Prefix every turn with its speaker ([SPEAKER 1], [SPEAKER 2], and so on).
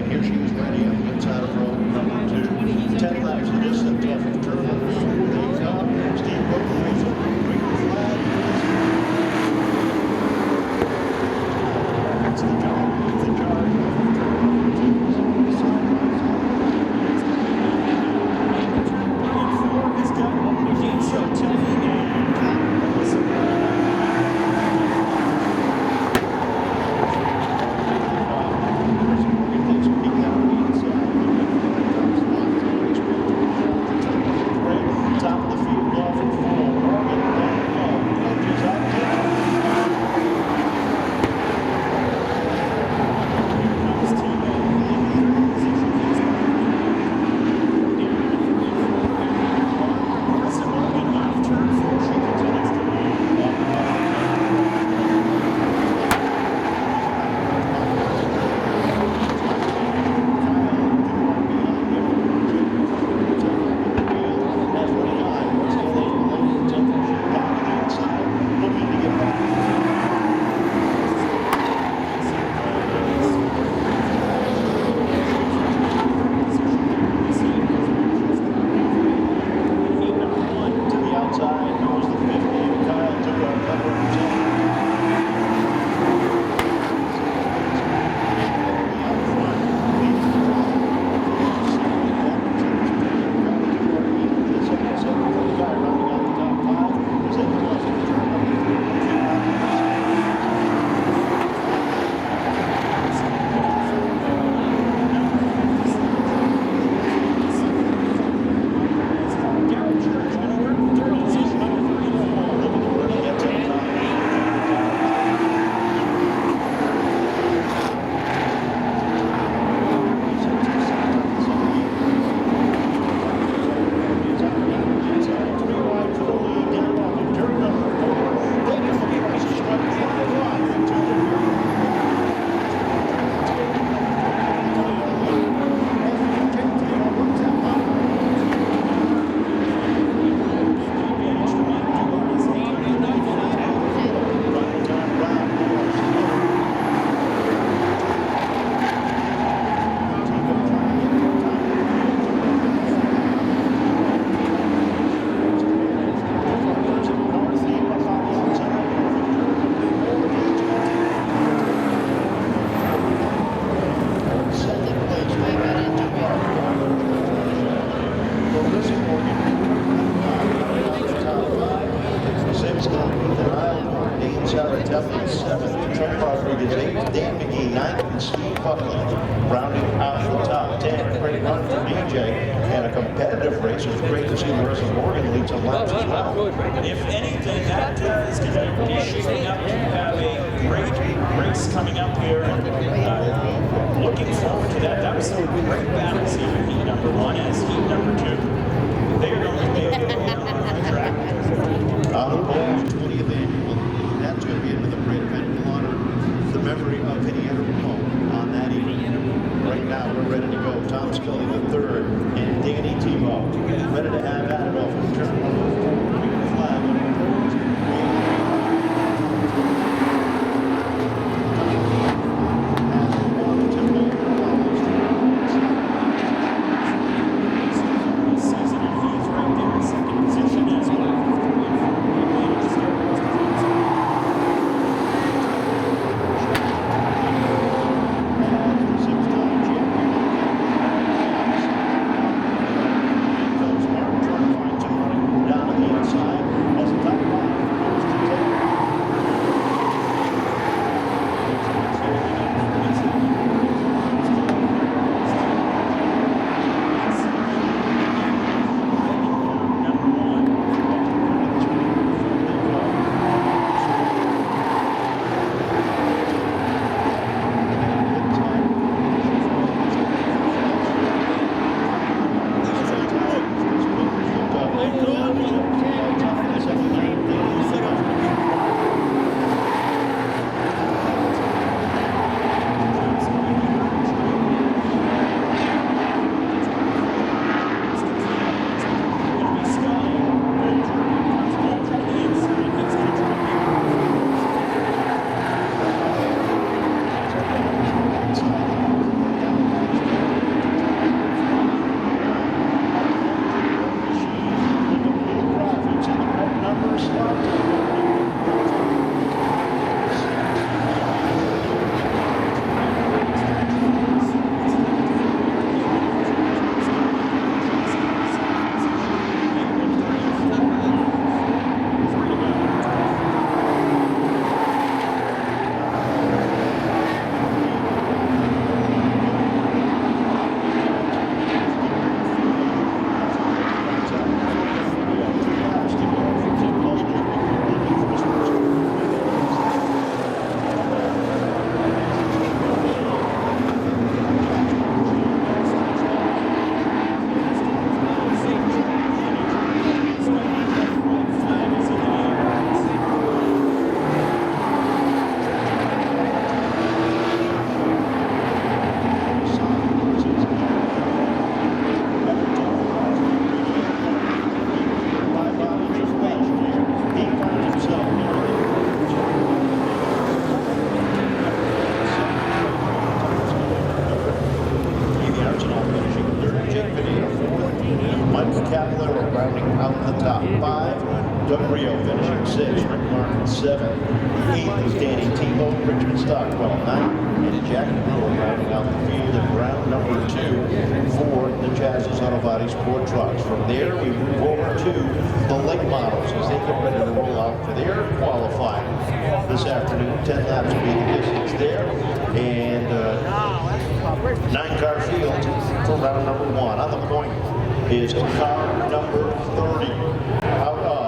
[SPEAKER 1] Here she is ready on the inside of row number 2. 10 laps of this and tough of turn number 4. They come. Steve Boatface will bring the flag. It's the job. It's the charge of turn number 2. Dan McGee, 9th, and Steve Buckley rounding out the top 10. Great run for DJ, and a competitive race. It was great to see Marissa Morgan lead some laps as well.
[SPEAKER 2] If anything, that is going to be shaping up to have a great race coming up here. And looking forward to that. That was some great battles here in heat number 1 as heat number 2. They are going to be on the track.
[SPEAKER 1] On the pole, 20th annual. That's going to be another great event. We'll honor the memory of Henrietta Ramon on that evening. Right now, we're ready to go. Tom Scully, the third, and Danny Tebow ready to have at it off of turn number 4. Bring the flag on the top 5. Doug Rio finishing 6th. Rick Martin 7th. 8th was Danny Tebow. Richard Stockwell 9th. And Jack Brewer rounding out the field in round number 2 for the Chassis Auto Body Sport Trucks. From there, we move over to the late models as they get ready to roll out for their qualifying this afternoon. 10 laps will be the distance there. And 9-car field for round number 1. On the point is car number 30 out of